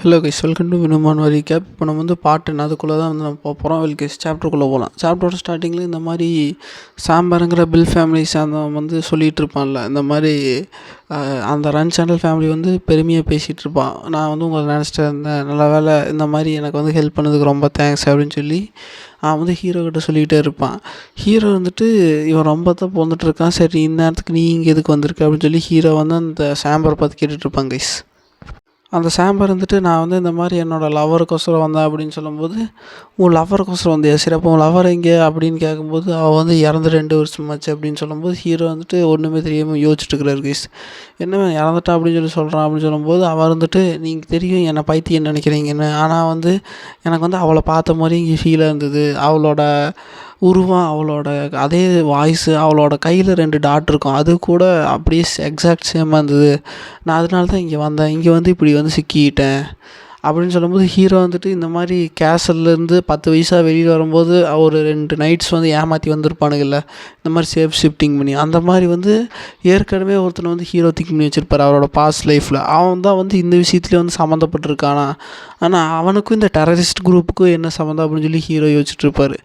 Hello guys, welcome to வினுமான் வரி கேப். இப்போ நம்ம வந்து பாட்டு அதுக்குள்ளே தான் வந்து நம்ம போகிறோம். கைஸ், சாப்டருக்குள்ளே போகலாம். சாப்டரோட ஸ்டார்டிங்கில் இந்த மாதிரி சாம்பாருங்கிற பில் ஃபேமிலி சேர்ந்தவன் வந்து சொல்லிகிட்டு இருப்பான்ல, இந்த மாதிரி அந்த ரன் சேனல் ஃபேமிலி வந்து பெருமையாக பேசிகிட்டு இருப்பான். நான் வந்து உங்களை நினச்சிட்டு இருந்தேன், நல்ல வேலை இந்த மாதிரி எனக்கு வந்து ஹெல்ப் பண்ணதுக்கு ரொம்ப தேங்க்ஸ் அப்படின்னு சொல்லி அவன் வந்து ஹீரோ கிட்ட சொல்லிகிட்டே இருப்பான். ஹீரோ வந்துட்டு இவன் ரொம்ப தான் போந்துட்டுருக்கான், சரி இந்நேரத்துக்கு நீ இங்கே எதுக்கு வந்திருக்க அப்படின்னு சொல்லி ஹீரோ வந்து அந்த சாம்பரை பார்த்து கேட்டுட்ருப்பான். கைஸ், அந்த சாம்பார் வந்துட்டு நான் வந்து இந்த மாதிரி என்னோடய லவருக்கோசரம் வந்தேன் அப்படின்னு சொல்லும்போது, உன் லவருக்கோசரம் வந்தியா, சரி அப்போ உன் லவர் எங்கே அப்படின்னு கேட்கும்போது, அவள் வந்து இறந்து 2 வருஷமாச்சு அப்படின்னு சொல்லும்போது ஹீரோ வந்துட்டு ஒன்றுமே தெரியாமல் யோசிச்சுட்டு இருக்கிறாரு. கைஸ், என்ன இறந்துட்டா அப்படின்னு சொல்லி சொல்கிறான் அப்படின்னு சொல்லும்போது, அவள் வந்துட்டு நீங்கள் தெரியும் என்னை பைத்தியம் நினைக்கிறீங்கன்னு, ஆனால் வந்து எனக்கு வந்து அவளை பார்த்த மாதிரி இங்கே ஃபீலாக இருந்தது. அவளோட உருவம், அவளோட அதே வாய்ஸு, அவளோட கையில் 2 டாட் இருக்கும், அது கூட அப்படியே எக்ஸாக்ட் சேமாக இருந்தது. நான் அதனால தான் இங்கே வந்தேன், இங்கே வந்து இப்படி வந்து சிக்கிக்கிட்டேன் அப்படின்னு சொல்லும்போது ஹீரோ வந்துட்டு இந்த மாதிரி கேசல்லேருந்து 10 வயசாக வெளியில் வரும்போது ஒரு 2 நைட்ஸ் வந்து ஏமாற்றி வந்திருப்பானுங்கள்ல, இந்த மாதிரி சேஃப் ஷிஃப்டிங் பண்ணி, அந்த மாதிரி வந்து ஏற்கனவே ஒருத்தனை வந்து ஹீரோ திங்க் பண்ணி வச்சுருப்பார் அவரோட பாஸ்ட் லைஃப்பில். அவன் தான் வந்து இந்த விஷயத்துலேயே வந்து சம்மந்தப்பட்டிருக்கானா, ஆனால் அவனுக்கும் இந்த டெரரிஸ்ட் குரூப்புக்கும் என்ன சம்மந்தம் அப்படின்னு சொல்லி ஹீரோ யோசிச்சுட்ருப்பார்.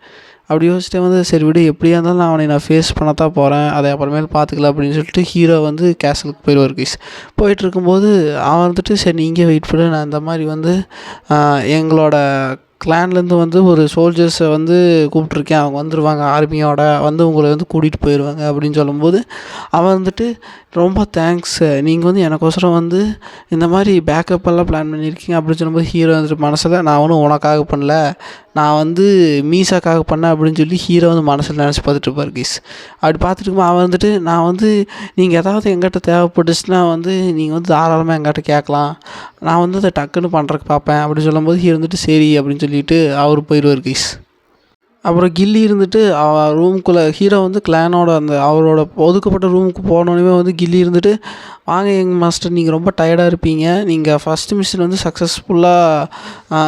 அப்படி யோசிச்சிட்டே வந்து சரி விடு, எப்படியா இருந்தாலும் நான் ஃபேஸ் பண்ண தான் போகிறேன், அதை அப்புறமேல் பார்த்துக்கலாம் அப்படின்னு சொல்லிட்டு ஹீரோ வந்து கேசலுக்கு போயிடுவார். கைஸ், போயிட்டுருக்கும்போது அவன் வந்துட்டு சரி நீ இங்கே வெயிட் பண்ணு, நான் இந்த மாதிரி வந்து எங்களோட கிளான்லேருந்து வந்து ஒரு சோல்ஜர்ஸை வந்து கூப்பிட்ருக்கேன், அவங்க வந்துடுவாங்க ஆர்மியோட வந்து உங்களை வந்து கூட்டிகிட்டு போயிடுவாங்க அப்படின்னு சொல்லும்போது, அவன் வந்துட்டு ரொம்ப தேங்க்ஸ், நீங்கள் வந்து எனக்கோசரம் வந்து இந்த மாதிரி பேக்கப்பெல்லாம் பிளான் பண்ணியிருக்கீங்க அப்படின்னு சொல்லும்போது ஹீரோ வந்துட்டு மனசில் நான் ஒன்றும் உனக்காக பண்ணல, நான் வந்து மீசாக்காக பண்ணேன் அப்படின்னு சொல்லி ஹீரோ வந்து மனசில் நினச்சி பார்த்துட்டு இருப்பார். கைஸ், அப்படி பார்த்துட்டு அவன் வந்துட்டு நான் வந்து நீங்கள் எதாவது எங்கிட்ட தேவைப்பட்டுச்சுன்னா வந்து நீங்கள் வந்து தாராளமாக எங்கிட்ட கேட்கலாம், நான் வந்து அதை டக்குன்னு பண்ணுறதுக்கு பார்ப்பேன் அப்படின்னு சொல்லும்போது ஹீரோ வந்துட்டு சரி அப்படின்னு சொல்லிட்டு அவர் போயிடுவார். கைஸ், அப்புறம் கில்லி இருந்துட்டு ரூமுக்குள்ளே ஹீரோ வந்து கிளானோட அந்த அவரோட ஒதுக்கப்பட்ட ரூமுக்கு போனோடனே வந்து கில்லி இருந்துட்டு வாங்க யங் மாஸ்டர், நீங்கள் ரொம்ப டயர்டாக இருப்பீங்க, நீங்கள் ஃபஸ்ட்டு மிஷன் வந்து சக்ஸஸ்ஃபுல்லாக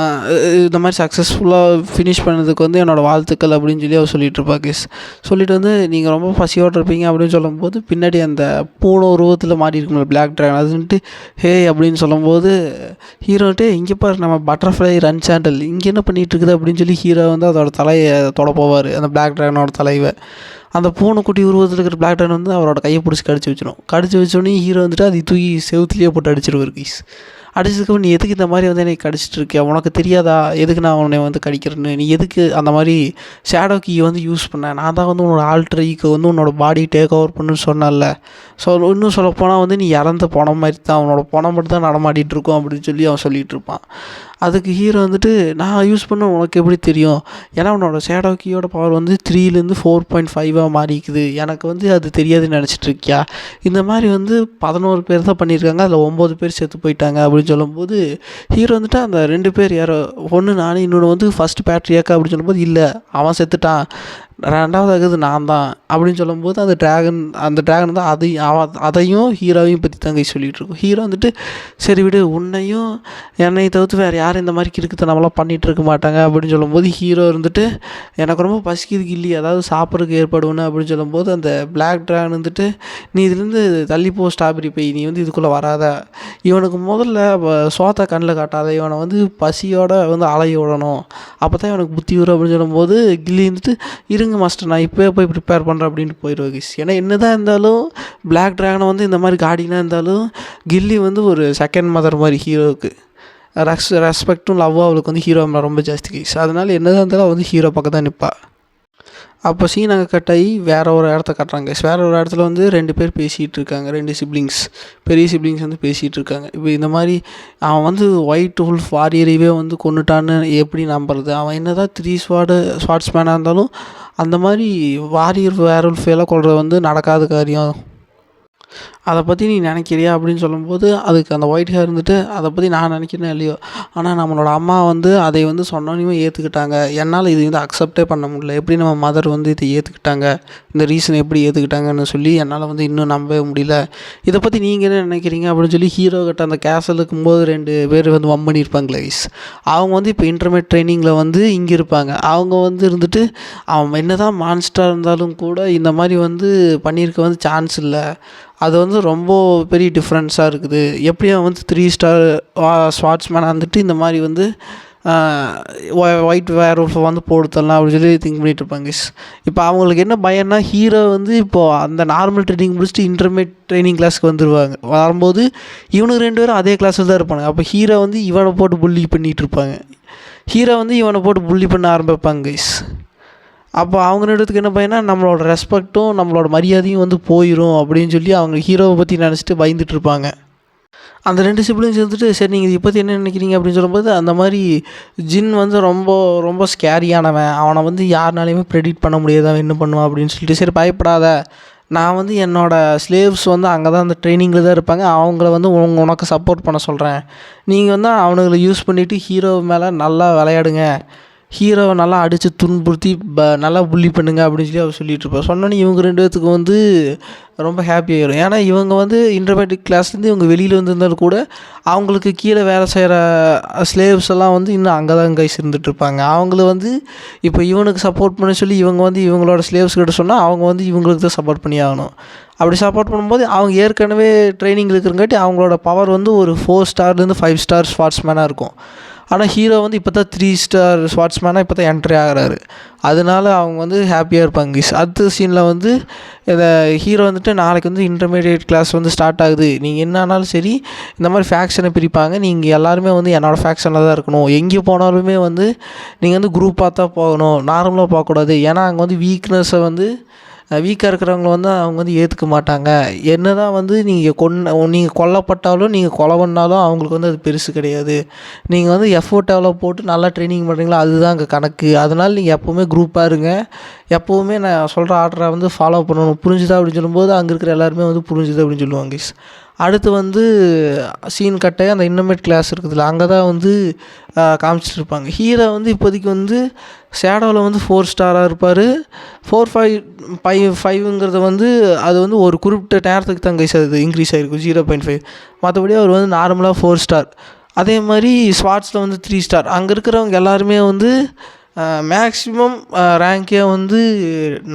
இந்த மாதிரி சக்ஸஸ்ஃபுல்லாக ஃபினிஷ் பண்ணதுக்கு வந்து என்னோடய வாழ்த்துக்கள் அப்படின்னு சொல்லி அவர் சொல்லிகிட்ருப்பா. கேஸ் சொல்லிவிட்டு வந்து நீங்கள் ரொம்ப பசியோடு இருப்பீங்க அப்படின்னு சொல்லும்போது பின்னாடி அந்த பூனை உருவத்தில் மாறி இருக்கும்ல பிளாக் ட்ராகன், அதுன்ட்டு ஹே அப்படின்னு சொல்லும்போது ஹீரோன்ட்டு இங்கே பாரு நம்ம பட்டர்ஃப்ளை ரன் சேண்டல் இங்கே என்ன பண்ணிகிட்டு இருக்குது அப்படின்னு சொல்லி ஹீரோ வந்து அதோட தலையை தொட போவார். அந்த பிளாக் ட்ராகனோட தலைவை அந்த பூனைக்குட்டி உருவத்தில் இருக்கிற பிளாக் ட்ராகன் வந்து அவரோட கையை பிடிச்சி கடிச்சு வச்சிடும். கடிச்சு வச்சோடனே ஹீரோ வந்துட்டு அது தூக்கி செவுத்துலேயே போட்டு அடிச்சிருவார். கைஸ், அடிச்சதுக்கப்புறம் நீ எதுக்கு இந்த மாதிரி வந்து என்னை கடிச்சிட்டு இருக்கியா, உனக்கு தெரியாதா எதுக்கு நான் உன்னை வந்து கடிக்கிறேன்னு, நீ எதுக்கு அந்த மாதிரி ஷேடோ கீயை வந்து யூஸ் பண்ண, நான் தான் வந்து உன்னோட ஆல்டர் ஈக்கு வந்து உன்னோட பாடி டேக் ஓவர் பண்ணுன்னு சொன்னல, ஸோ இன்னும் சொல்லப்போனால் வந்து நீ இறந்த பணம் மாதிரி தான், அவனோட பணம் மட்டும் தான் நடமாடிட்டு இருக்கோம் அப்படின்னு சொல்லி அவன் சொல்லிகிட்டு இருப்பான். அதுக்கு ஹீரோ வந்துட்டு நான் யூஸ் பண்ண உனக்கு எப்படி தெரியும், ஏன்னா உன்னோட ஷேடோ கீயோட பவர் வந்து 3லேருந்து 4.5 மாறிக்குது, எனக்கு வந்து அது தெரியாதுன்னு நினச்சிட்டு இருக்கியா, இந்த மாதிரி வந்து 11 பேர் தான் பண்ணியிருக்காங்க, அதில் 9 பேர் செத்து போயிட்டாங்க அப்படின்னு சொல்லும்போது ஹீரோ வந்துட்டு அந்த 2 பேர் யாரோ ஒன்று நானும் இன்னொன்று வந்து ஃபஸ்ட்டு பேட்ரியாக்கா அப்படின்னு சொல்லும்போது இல்லை அவன் செத்துட்டான், 2வது ஆகுது நான் தான் அப்படின்னு சொல்லும்போது அந்த ட்ராகன் தான் அதையும் ஹீரோவையும் பற்றி தான் சொல்லிகிட்டு இருக்கும். ஹீரோ வந்துட்டு சரி விடு, உன்னையும் என்னை தவிர்த்து வேறு யாரும் இந்த மாதிரி கிறுக்குத்தனமெல்லாம் பண்ணிகிட்டு இருக்க மாட்டாங்க அப்படின்னு சொல்லும்போது ஹீரோ இருந்துட்டு எனக்கு ரொம்ப பசிக்குதுக்கு இல்லையே, அதாவது சாப்பிட்றதுக்கு ஏற்பாடுன்னு அப்படின்னு சொல்லும்போது அந்த பிளாக் ட்ராகன் வந்துட்டு நீ இதுலேருந்து தள்ளிப்போ ஸ்ட்ராபெரி பை, நீ வந்து இதுக்குள்ளே வராத, இவனுக்கு முதல்ல சோத்தை கண்ணில் காட்டாத, இவனை வந்து பசியோட வந்து அலைய விடணும், அப்போ தான் இவனுக்கு புத்தி வரும் அப்படின்னு சொல்லும்போது கில்லி வந்துட்டு இருங்க மாஸ்டர் நான் இப்போயே போய் ப்ரிப்பேர் பண்ணுறேன் அப்படின்ட்டு போயிடுவாங்க. கைஸ், ஏன்னா என்ன தான் இருந்தாலும் பிளாக் ட்ராகனை வந்து இந்த மாதிரி காடினா இருந்தாலும் கில்லி வந்து ஒரு செகண்ட் மதர் மாதிரி ஹீரோவுக்கு ரெஸ்பெக்டும் லவ்வும் அவளுக்கு வந்து ஹீரோ ரொம்ப ஜாஸ்தி. கைஸ், அதனால் என்ன தான் இருந்தாலும் வந்து ஹீரோ பக்கம் தான் நிற்பா. அப்போ சீன் அங்கே கட் ஆகி வேறு ஒரு இடத்த கட்டுறாங்க. வேறு ஒரு இடத்துல வந்து 2 பேர் பேசிகிட்டு இருக்காங்க, 2 சிப்ளிங்ஸ், பெரிய சிப்ளிங்ஸ் வந்து பேசிகிட்டு இருக்காங்க. இப்போ இந்த மாதிரி அவன் வந்து ஒயிட் வுல்ஃப் வாரியரையே வந்து கொண்டுட்டான்னு எப்படி நம்புறது, அவன் என்ன தான் 3 ஸ்வாட்ஸ்மேனாக இருந்தாலும் அந்த மாதிரி வாரியர் வேர்வுல்ஃப் எல்லாம் கொள்வது வந்து நடக்காத காரியம், அதை பற்றி நீ நினைக்கிறியா அப்படின்னு சொல்லும்போது அதுக்கு அந்த ஒயிட் ஹேர் இருந்துட்டு அதை பற்றி நான் நினைக்கிறேன் இல்லையோ, ஆனால் நம்மளோட அம்மா வந்து அதை வந்து சொன்னோன்னே ஏற்றுக்கிட்டாங்க, என்னால் இது வந்து அக்செப்டே பண்ண முடியல, எப்படி நம்ம மதர் வந்து இதை ஏற்றுக்கிட்டாங்க, இந்த ரீசன் எப்படி ஏற்றுக்கிட்டாங்கன்னு சொல்லி என்னால் வந்து இன்னும் நம்பவே முடியல, இதை பற்றி நீங்கள் என்ன நினைக்கிறீங்க அப்படின்னு சொல்லி ஹீரோ கிட்ட அந்த கேசல் இருக்கும்போது 2 பேர் வந்து வம்பனி இருப்பாங்களே. அவங்க வந்து இப்போ இன்டர்மீடியட் ட்ரைனிங்கில் வந்து இங்கே இருப்பாங்க. அவங்க வந்து இருந்துட்டு அவன் என்ன தான் மான்ஸ்டராக இருந்தாலும் கூட இந்த மாதிரி வந்து பண்ணியிருக்க வந்து சான்ஸ் இல்லை, அது வந்து வந்து ரொம்ப பெரிய டிஃப்ரென்ஸாக இருக்குது. எப்படி அவன் வந்து 3 ஸ்டார் ஸ்வாட்ஸ்மேனாக இருந்துட்டு இந்த மாதிரி வந்து ஒயிட் வேர்வொல்ஃபை வந்து போட்டு தரலாம் அப்படின்னு சொல்லி திங்க் பண்ணிகிட்டு இருப்பாங்க. இப்போ அவங்களுக்கு என்ன பயம்னா, ஹீரோ வந்து இப்போது அந்த நார்மல் ட்ரைனிங் முடிச்சுட்டு இன்டர்மீடியட் ட்ரைனிங் கிளாஸ்க்கு வந்துடுவாங்க. வரும்போது இவனுக்கு 2 பேரும் அதே கிளாஸில் தான் இருப்பாங்க. அப்போ ஹீரோ வந்து இவனை போட்டு புள்ளி பண்ணிகிட்டு இருப்பாங்க, ஹீரோ வந்து இவனை போட்டு புள்ளி பண்ண ஆரம்பிப்பாங்க கைஸ். அப்போ அவங்க இடத்துக்கு என்ன பையனா, நம்மளோட ரெஸ்பெக்ட்டும் நம்மளோட மரியாதையும் வந்து போயிடும் அப்படின்னு சொல்லி அவங்க ஹீரோவை பற்றி நினச்சிட்டு பயந்துட்டு இருப்பாங்க. அந்த 2 சிப்லிங்ஸ் இருந்துட்டு, சரி நீங்கள் இதை பற்றி என்ன நினைக்கிறீங்க அப்படின்னு சொல்லும்போது, அந்த மாதிரி ஜின் வந்து ரொம்ப ரொம்ப ஸ்கேரியானவன், அவனை வந்து யாருனாலையுமே ப்ரெடிக்ட் பண்ண முடியாது அவன் என்ன பண்ணுவான் அப்படின்னு சொல்லிட்டு, சரி பயப்படாத, நான் வந்து என்னோடய ஸ்லேவ்ஸ் வந்து அங்கே தான் அந்த ட்ரைனிங்கில் தான் இருப்பாங்க, அவங்கள வந்து உனக்கு சப்போர்ட் பண்ண சொல்கிறேன், நீங்கள் வந்து அவனுங்களை யூஸ் பண்ணிவிட்டு ஹீரோ மேலே நல்லா விளையாடுங்க, ஹீரோவை நல்லா அடித்து துன்புறுத்தி நல்லா புள்ளி பண்ணுங்க அப்படின்னு சொல்லி அவர் சொல்லிகிட்டு இருப்பார். சொன்னோன்னே இவங்க 2 பேர்த்துக்கு வந்து ரொம்ப ஹாப்பி ஆகிடும். ஏன்னா இவங்க வந்து இன்டர்மீடியட் கிளாஸ்லேருந்து இவங்க வெளியில் வந்திருந்தாலும் கூட அவங்களுக்கு கீழே வேலை செய்கிற ஸ்லேவ்ஸ் எல்லாம் வந்து இன்னும் அங்கே தான் கைஸ் இருந்துகிட்ருப்பாங்க. அவங்கள வந்து இப்போ இவனுக்கு சப்போர்ட் பண்ண சொல்லி இவங்க வந்து இவங்களோட ஸ்லேவ்ஸ் கிட்ட சொன்னால் அவங்க வந்து இவங்களுக்கு தான் சப்போர்ட் பண்ணி ஆகணும். அப்படி சப்போர்ட் பண்ணும்போது அவங்க ஏற்கனவே ட்ரைனிங் இருக்கிறங்காட்டி அவங்களோட பவர் வந்து ஒரு 4 ஸ்டார்லேருந்து 5 ஸ்டார் ஸ்வாட்ஸ்மேனாக இருக்கும். ஆனால் ஹீரோ வந்து இப்போ தான் 3 ஸ்டார் ஸ்வாட்ஸ்மேனாக இப்போ தான் என்ட்ரி ஆகிறாரு. அதனால அவங்க வந்து ஹாப்பியாக இருப்பாங்க. அடுத்த சீனில் வந்து இதை ஹீரோ வந்துட்டு நாளைக்கு வந்து இன்டர்மீடியட் கிளாஸ் வந்து ஸ்டார்ட் ஆகுது, நீங்கள் என்ன ஆனாலும் சரி இந்த மாதிரி ஃபேக்ஷனை பிரிப்பாங்க, நீங்கள் எல்லாருமே வந்து என்னோடய ஃபேக்ஷனில் தான் இருக்கணும், எங்கே போனாலுமே வந்து நீங்கள் வந்து குரூப்பாக தான் போகணும், நார்மலாக போகக்கூடாது. ஏன்னா அங்கே வந்து வீக்னஸை வந்து வீக்காக இருக்கிறவங்கள வந்து அவங்க வந்து ஏற்றுக்க மாட்டாங்க. என்ன தான் வந்து நீங்கள் கொல்லப்பட்டாலும் நீங்கள் கொலை பண்ணாலும் அவங்களுக்கு வந்து அது பெருசு கிடையாது. நீங்கள் வந்து எஃபோர்ட் எவ்வளோ போட்டு நல்லா ட்ரைனிங் பண்ணுறீங்களோ அதுதான் அங்கே கணக்கு. அதனால் நீங்கள் எப்போவுமே குரூப்பாக இருங்க, எப்போவுமே நான் சொல்கிற ஆர்டரை வந்து ஃபாலோ பண்ணணும், புரிஞ்சுதா அப்படின்னு சொல்லும்போது அங்கே இருக்கிற எல்லாருமே வந்து புரிஞ்சுது அப்படின்னு சொல்லுவாங்க. அடுத்து வந்து சீன் கட்டாக அந்த இன்னமேட் கிளாஸ் இருக்குதுல்ல, அங்கே தான் வந்து காமிச்சிட்டு இருப்பாங்க. ஹீரோ வந்து இப்போதைக்கு வந்து ஷேடோவில் வந்து 4 ஸ்டாராக இருப்பார். 4-5 வந்து அது வந்து ஒரு குறிப்பிட்ட நேரத்துக்கு தான் கைஸ் அது இன்க்ரீஸ் ஆகிருக்கும் 0.5. மற்றபடி அவர் வந்து நார்மலாக 4 ஸ்டார். அதே மாதிரி ஸ்வாட்ஸில் வந்து 3 ஸ்டார். அங்கே இருக்கிறவங்க எல்லாருமே வந்து மேக்ஸிமம் ரேங்கே வந்து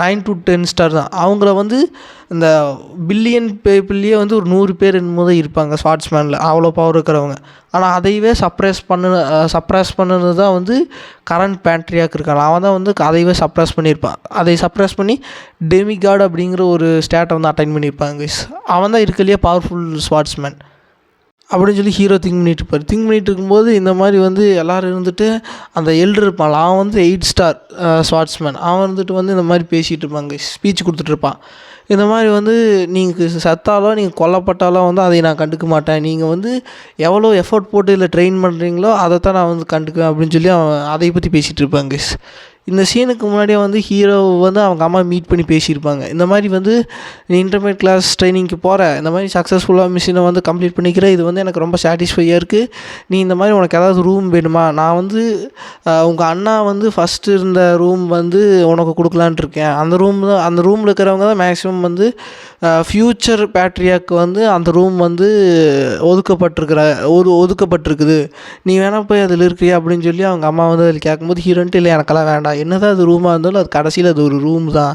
9 to 10 ஸ்டார் தான். அவங்கள வந்து இந்த பில்லியன் பீப்புள்லேயே வந்து ஒரு 100 பேர் என்னமோ தான் இருப்பாங்க ஸ்வாட்ஸ்மேனில், அவ்வளோ பவர் இருக்கிறவங்க. ஆனால் அதையவே சப்ரஸ் பண்ணது தான் வந்து கரண்ட் பேட்ரியாக் இருக்கான். அவன் தான் வந்து அதையவே சப்ரஸ் பண்ணியிருப்பான். அதை சப்ரஸ் பண்ணி டெமிகாட் அப்படிங்கிற ஒரு ஸ்டேட்டை வந்து அட்டைன் பண்ணியிருப்பாங்க. அவன் தான் இருக்கலையே பவர்ஃபுல் ஸ்வாட்ஸ்மேன் அப்படின்னு சொல்லி ஹீரோ திங்க் பண்ணிகிட்டு இருக்கும்போது இந்த மாதிரி வந்து எல்லோரும் இருந்துட்டு அந்த எல்டர் இருப்பான், அவன் வந்து 8 ஸ்டார் ஸ்வாட்ஸ்மேன், அவன் இருந்துட்டு வந்து இந்த மாதிரி பேசிகிட்டு இருப்பாங்க, ஸ்பீச் கொடுத்துட்ருப்பான். இந்த மாதிரி வந்து நீங்கள் செத்தாலோ நீங்கள் கொல்லப்பட்டாலோ வந்து அதை நான் கண்டுக்க மாட்டேன், நீங்கள் வந்து எவ்வளோ எஃபோர்ட் போட்டு இதில் ட்ரெயின் பண்ணுறீங்களோ அதை தான் நான் வந்து கண்டுக்குவேன் அப்படின்னு சொல்லி அவன் அதை பற்றி பேசிகிட்டு இருப்பாங்க. இந்த சீனுக்கு முன்னாடியே வந்து ஹீரோ வந்து அவங்க அம்மா மீட் பண்ணி பேசியிருப்பாங்க. இந்த மாதிரி வந்து நீ இன்டர்மீடியட் கிளாஸ் ட்ரைனிங்க்கு போகிற, இந்த மாதிரி சக்ஸஸ்ஃபுல்லாக மிஷினை வந்து கம்ப்ளீட் பண்ணிக்கிற, இது வந்து எனக்கு ரொம்ப சாட்டிஸ்ஃபையாக இருக்குது, நீ இந்த மாதிரி உனக்கு ஏதாவது ரூம் வேணுமா, நான் வந்து உங்கள் அண்ணா வந்து ஃபஸ்ட்டு இருந்த ரூம் வந்து உனக்கு கொடுக்கலான்ட்டு இருக்கேன், அந்த ரூமில் இருக்கிறவங்க தான் மேக்ஸிமம் வந்து ஃப்யூச்சர் பேட்ரியாக்கு வந்து அந்த ரூம் வந்து ஒதுக்கப்பட்டிருக்குது, நீ வேணால் போய் அதில் இருக்கிறியா அப்படின்னு சொல்லி அவங்க அம்மா வந்து அதில் கேட்கும்போது ஹீரோன்ட்டு இல்லை எனக்கெல்லாம் வேண்டாம், என்ன தான் அது ரூமாக இருந்தாலும் அது கடைசியில் அது ஒரு ரூம் தான்,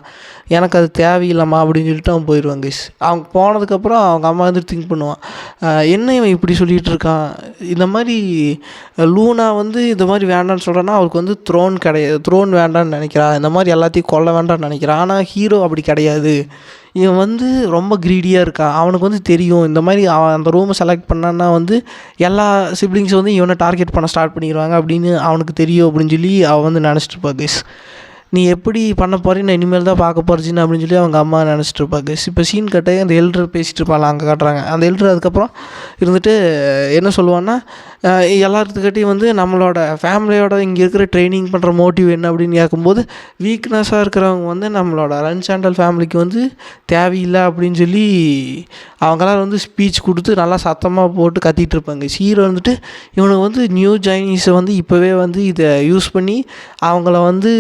எனக்கு அது தேவையில்லைம்மா அப்படின்னு சொல்லிட்டு அவன் போயிடுவாங்க. அவங்க போனதுக்கப்புறம் அவங்க அம்மா வந்து திங்க் பண்ணுவான், என்ன இவன் இப்படி சொல்லிகிட்டு இருக்கான், இந்த மாதிரி லூனா வந்து இந்த மாதிரி வேண்டான்னு சொல்கிறான்னா அவருக்கு வந்து த்ரோன் வேண்டான்னு நினைக்கிறான், இந்த மாதிரி எல்லாத்தையும் கொல்ல வேண்டான்னு நினைக்கிறான். ஆனால் ஹீரோ அப்படி கிடையாது, இவன் வந்து ரொம்ப க்ரீடியாக இருக்கான், அவனுக்கு வந்து தெரியும் இந்த மாதிரி அவன் அந்த ரூமை செலக்ட் பண்ணான்னா வந்து எல்லா சிப்ளிங்ஸும் வந்து இவனை டார்கெட் பண்ண ஸ்டார்ட் பண்ணிடுவாங்க அப்படின்னு அவனுக்கு தெரியும் அப்படின்னு சொல்லி அவன் வந்து நினச்சிட்டு இருப்பா. நீ எப்படி பண்ண போகிறேன்னு நான் இனிமேல் தான் பார்க்க போகிறச்சின்னு அப்படின்னு சொல்லி அவங்க அம்மா நினச்சிட்டு இருப்பாங்க. இப்போ சீன் கட்டாக அந்த எல்டர் பேசிகிட்டு இருப்பாங்க, அங்கே காட்டுறாங்க. அந்த எல்டர் அதுக்கப்புறம் இருந்துட்டு என்ன சொல்லுவான்னா, எல்லாத்துக்கிட்டையும் வந்து நம்மளோட ஃபேமிலியோட இங்கே இருக்கிற ட்ரைனிங் பண்ணுற மோட்டிவ் என்ன அப்படின்னு கேட்கும்போது, வீக்னஸாக இருக்கிறவங்க வந்து நம்மளோட ரன் சாண்டல் ஃபேமிலிக்கு வந்து தேவையில்லை அப்படின்னு சொல்லி அவங்களாம் வந்து ஸ்பீச் கொடுத்து நல்லா சத்தமாக போட்டு கத்திகிட்டு இருப்பாங்க. ஹீரோ வந்துட்டு இவனுக்கு வந்து நியூ ஜைனீஸை வந்து இப்போவே வந்து இதை யூஸ் பண்ணி அவங்கள வந்து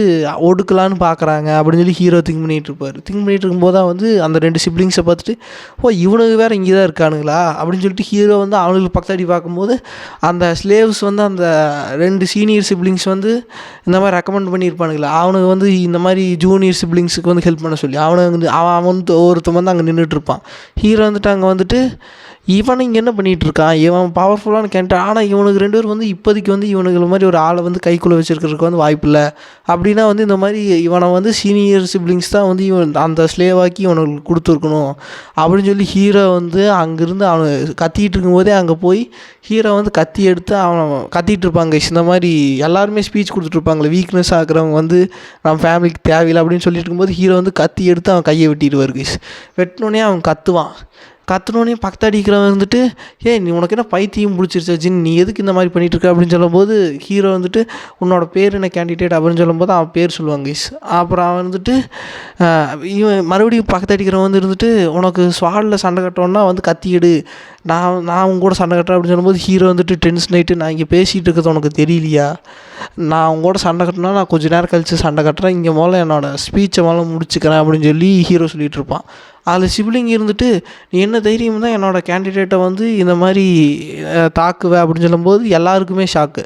ஒடுக்கலான்னு பார்க்குறாங்க அப்படின்னு சொல்லி ஹீரோ திங்க் பண்ணிகிட்டு இருப்பார். திங்க் பண்ணிகிட்டு இருக்கும்போது தான் வந்து அந்த 2 சிப்ளிங்ஸை பார்த்துட்டு, ஓ இவனுக்கு வேறு இங்கே தான் இருக்கானுங்களா அப்படின்னு சொல்லிட்டு ஹீரோ வந்து அவனுக்கு பக்கத்தாடி பார்க்கும்போது அந்த ஸ்லேவ்ஸ் வந்து அந்த 2 சீனியர் சிப்ளிங்ஸ் வந்து இந்த மாதிரி ரெக்கமெண்ட் பண்ணியிருப்பானுங்களா, அவனுக்கு வந்து இந்த மாதிரி ஜூனியர் சிப்ளிங்ஸுக்கு வந்து ஹெல்ப் பண்ண சொல்லி அவனுக்கு வந்து அவன் வந்து ஒருத்தன் வந்து அங்கே நின்றுட்டுருப்பான். ஹீரோ வந்துட்டு அங்கே வந்துட்டு இவன் இங்கே என்ன பண்ணிகிட்ருக்கான், இவன் பவர்ஃபுல்லான கேரக்டர், ஆனால் இவனுக்கு 2 பேர் வந்து இப்போதைக்கு வந்து இவனுக்கு மாதிரி ஒரு ஆளை வந்து கைக்குள்ளே வச்சுருக்கிறதுக்கு வந்து வாய்ப்பில்லை அப்படின்னா வந்து இந்த மாதிரி இவனை வந்து சீனியர் சிப்ளிங்ஸ் தான் வந்து இவன் அந்த ஸ்லேவாக்கி இவனுக்கு கொடுத்துருக்கணும் அப்படின்னு சொல்லி ஹீரோ வந்து அங்கேருந்து அவனை கத்திகிட்டு இருக்கும்போதே அங்கே போய் ஹீரோ வந்து கத்தி எடுத்து அவனை கத்திகிட்டு இருப்பாங்க. இந்த மாதிரி எல்லாருமே ஸ்பீச் கொடுத்துட்ருப்பாங்களே, வீக்னஸ் ஆக்குறவங்க வந்து நம்ம ஃபேமிலிக்கு தேவையில்லை அப்படின்னு சொல்லிட்டு இருக்கும்போது ஹீரோ வந்து கத்தி எடுத்து அவன் கையை வெட்டிடுவார் கைஸ். வெட்டினோடனே அவன் கத்துனோடனே பக்கத்து அடிக்கிறவன் வந்துட்டு, நீ உனக்கு என்ன பைத்தியம் பிடிச்சிருச்சா ஜின், நீ எதுக்கு இந்த மாதிரி பண்ணிகிட்ருக்க அப்படின்னு சொல்லும்போது ஹீரோ வந்துட்டு உன்னோட பேர் என்ன கேண்டிடேட் அப்படின்னு சொல்லும்போது அவன் பேர் சொல்லுவாங்க கைஸ். அப்புறம் அவன் வந்துட்டு இவன் மறுபடியும் பக்கத்து அடிக்கிறவன் வந்து இருந்துட்டு உனக்கு ஸ்வாடில் சண்டை கட்டோன்னா வந்து கத்தி எடு, நான் உங்க கூட சண்டை கட்டுறேன் அப்படின்னு சொல்லும்போது ஹீரோ வந்துட்டு டென்ஷன் ஆகிட்டு, நான் இங்கே பேசிகிட்டு இருக்கிறது உனக்கு தெரியலையா, நான் உங்க கூட சண்டை கட்டினா நான் கொஞ்சம் நேரம் கழித்து சண்டை கட்டுறேன், இங்கே முதல்ல என்னோடய ஸ்பீச்சை முதல்ல முடிச்சுக்கிறேன் அப்படின்னு சொல்லி ஹீரோ சொல்லிகிட்டு இருப்பான். அதில் சிப்ளிங் இருந்துட்டு, நீ என்ன தைரியம் தான் என்னோடய கேண்டிடேட்டை வந்து இந்த மாதிரி தாக்குவேன் அப்படின்னு சொல்லும்போது எல்லாருக்குமே ஷாக்கு.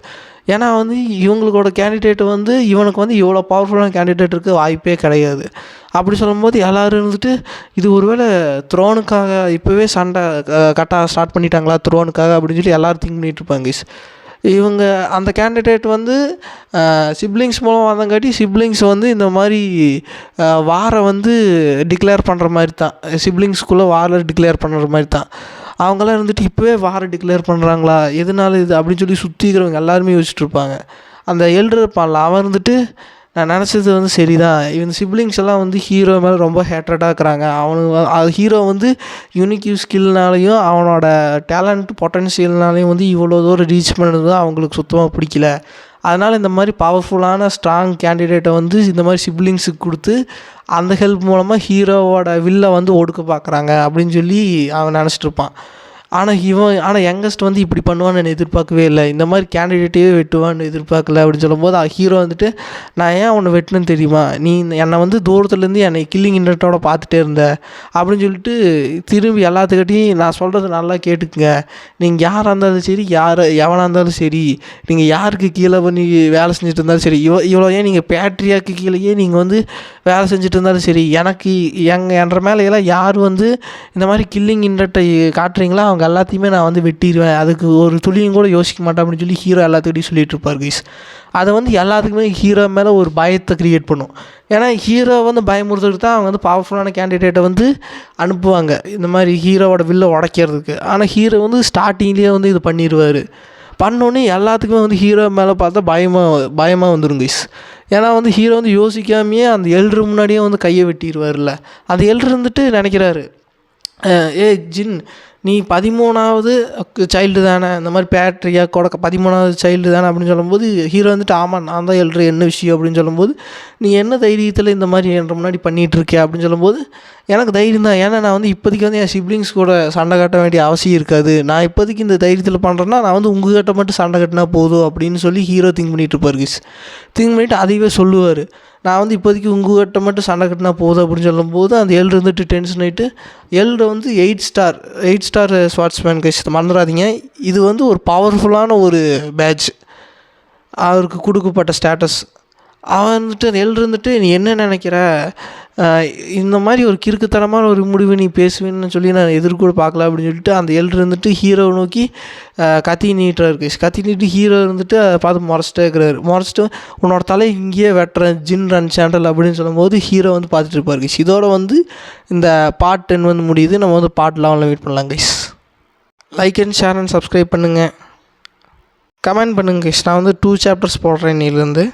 ஏன்னா வந்து இவங்களோட கேண்டிடேட் வந்து இவனுக்கு வந்து இவ்வளோ பவர்ஃபுல்லான கேண்டிடேட் இருக்க வாய்ப்பே கிடையாது. அப்படி சொல்லும்போது எல்லோரும் இருந்துட்டு, இது ஒருவேளை த்ரோனுக்காக இப்போவே சண்டை கட்ட ஸ்டார்ட் பண்ணிட்டாங்களா த்ரோனுக்காக அப்படின்னு சொல்லி எல்லோரும் திங்க் பண்ணிகிட்ருப்பாங்க. இவங்க அந்த கேண்டிடேட் வந்து சிப்ளிங்ஸ் மூலம் வந்தங்காட்டி சிப்ளிங்ஸ் வந்து இந்த மாதிரி வாரை வந்து டிக்ளேர் பண்ணுற மாதிரி தான், சிப்ளிங்ஸ்குள்ளே வாரை டிக்ளேர் பண்ணுற மாதிரி தான். அவங்களாம் இருந்துட்டு இப்போவே வாரை டிக்ளேர் பண்ணுறாங்களா, எதனால இது அப்படின்னு சொல்லி சுற்றிக்கிறவங்க எல்லாருமே யோசிச்சுட்ருப்பாங்க. அந்த எல்டர் இருப்பான்ல அவன் இருந்துட்டு, நான் நினச்சது வந்து சரி தான், இவன் சிப்ளிங்ஸ் எல்லாம் வந்து ஹீரோ மேலே ரொம்ப ஹேட்ரடாக இருக்கிறாங்க, அவனுக்கு ஹீரோ வந்து யூனிக் ஸ்கில்னாலையும் அவனோட டேலண்ட் பொட்டன்ஷியல்னாலையும் வந்து இவ்வளோ தூரம் ரீச் பண்ணது தான் அவங்களுக்கு சுத்தமாக பிடிக்கல. அதனால் இந்த மாதிரி பவர்ஃபுல்லான ஸ்ட்ராங் கேண்டிடேட்டை வந்து இந்த மாதிரி சிப்ளிங்ஸுக்கு கொடுத்து அந்த ஹெல்ப் மூலமாக ஹீரோவோட வில்லை வந்து ஒடுக்க பார்க்குறாங்க அப்படின்னு சொல்லி அவன் நினச்சிட்ருப்பான். ஆனால் யங்கஸ்ட் வந்து இப்படி பண்ணுவான்னு நான் எதிர்பார்க்கவே இல்லை, இந்த மாதிரி கேண்டிடேட்டையே வெட்டுவான்னு எதிர்பார்க்கல அப்படின்னு சொல்லும்போது ஹீரோ வந்துட்டு, நான் ஏன் அவனை வெட்டணுன்னு தெரியுமா, நீ என்னை வந்து தூரத்துலேருந்து என்னை கில்லிங் இன்டர்ட்டோட பார்த்துட்டே இருந்த அப்படின்னு சொல்லிட்டு திரும்பி எல்லாத்துக்கிட்டையும் நான் சொல்கிறது நல்லா கேட்டுக்குங்க, நீங்கள் யாராக இருந்தாலும் சரி எவனாக இருந்தாலும் சரி, நீங்கள் யாருக்கு கீழே பண்ணி வேலை செஞ்சுட்டு இருந்தாலும் சரி, இவ்வளோ ஏன் நீங்கள் பேட்ரியாக்கு கீழேயே நீங்கள் வந்து வேலை செஞ்சுட்டு இருந்தாலும் சரி, எனக்கு என்ற மேலையெல்லாம் யார் வந்து இந்த மாதிரி கில்லிங் இன்டர்ட்டை காட்டுறீங்களா அவங்க எல்லாத்தையுமே நான் வந்து வெட்டிடுவேன், அதுக்கு ஒரு துளியும் கூட யோசிக்க மாட்டேன் அப்படின்னு சொல்லி ஹீரோ எல்லாத்துக்கிட்டையும் சொல்லிட்டு இருப்பார் கைஸ். அதை வந்து எல்லாத்துக்குமே ஹீரோ மேலே ஒரு பயத்தை க்ரியேட் பண்ணும். ஏன்னா ஹீரோ வந்து பயமுறுத்துட்டு தான் அவங்க வந்து பவர்ஃபுல்லான கேண்டிடேட்டை வந்து அனுப்புவாங்க இந்த மாதிரி ஹீரோவோட வில்லை உடைக்கிறதுக்கு. ஆனால் ஹீரோ வந்து ஸ்டார்டிங்லேயே வந்து இது பண்ணிடுவார். பண்ணோன்னே எல்லாத்துக்குமே வந்து ஹீரோ மேலே பார்த்தா பயமாக வந்துடும் கைஸ். ஏன்னா வந்து ஹீரோ வந்து யோசிக்காமையே அந்த எல்டர் முன்னாடியே வந்து கையை வெட்டிடுவார்ல. அந்த எல்டர் இருந்துட்டு நினைக்கிறாரு, ஜின் நீ 13வது சைல்டு தானே, இந்த மாதிரி பேட்ரியாக்கோட 13வது சைல்டு தானே அப்படின்னு சொல்லும்போது ஹீரோ வந்துட்டு, ஆமாம் நான் தான் எல்ட்ரு, என்ன விஷயம் அப்படின்னு சொல்லும்போது, நீ என்ன தைரியத்தில் இந்த மாதிரி என்ற முன்னாடி பண்ணிகிட்ருக்கே அப்படின்னு சொல்லும்போது, எனக்கு தைரியம் தான், ஏன்னா நான் வந்து இப்போதைக்கு வந்து என் சிப்ளிங்ஸ் கூட சண்டை கட்ட வேண்டிய அவசியம் இருக்காது, நான் இப்போதைக்கு இந்த தைரியத்தில் பண்ணுறேன்னா நான் வந்து உங்கள்கிட்ட மட்டும் சண்டை கட்டினா போதும் அப்படின்னு சொல்லி ஹீரோ திங்க் பண்ணிகிட்டு இருப்பார் கிஸ். திங்க் பண்ணிவிட்டு அதையவே சொல்லுவார், நான் வந்து இப்போதைக்கு உங்கள்கிட்ட மட்டும் சண்டை கட்டினா போதும் அப்படின்னு சொல்லும்போது அந்த எல்ட்ரு வந்துட்டு டென்ஷன் ஆகிட்டு, எல்ட்ரு வந்து 8 ஸ்டார் ஸ்வாட்ஸ்மேன் கைஸ், மறந்துடாதீங்க, இது வந்து ஒரு பவர்ஃபுல்லான ஒரு பேட்ச், அவருக்கு கொடுக்கப்பட்ட ஸ்டேட்டஸ். அவன் வந்துட்டு அந்த எல்ட்ரு இருந்துட்டு, நீ என்ன நினைக்கிற, இந்த மாதிரி ஒரு கிறுக்குத்தனமான ஒரு முடிவு நீ பேசுவேன்னு சொல்லி நான் எதிர்கூட பார்க்கல அப்படின்னு சொல்லிட்டு அந்த எல்ட்ரு இருந்துட்டு ஹீரோ நோக்கி கத்தி நீட்டுறாரு கைஸ். கத்தி நீட்டு ஹீரோ இருந்துட்டு அதை பார்த்து முறைச்சிட்டே இருக்கிறாரு. முறைச்சிட்டு உன்னோட தலை இங்கேயே வெட்டுறேன் ஜின் ரன் சேண்டல் அப்படின்னு சொல்லும்போது ஹீரோ வந்து பார்த்துட்டு இருப்பார் கைஸ். இதோட வந்து இந்த பார்ட் 10 வந்து முடியுது. நம்ம வந்து பார்ட் 11 வெயிட் பண்ணலாம் guys. Like and share and subscribe பண்ணுங்கள், கமெண்ட் பண்ணுங்கள் கைஸ். நான் வந்து 2 சாப்டர்ஸ் போடுறேன் இன்னிலேருந்து.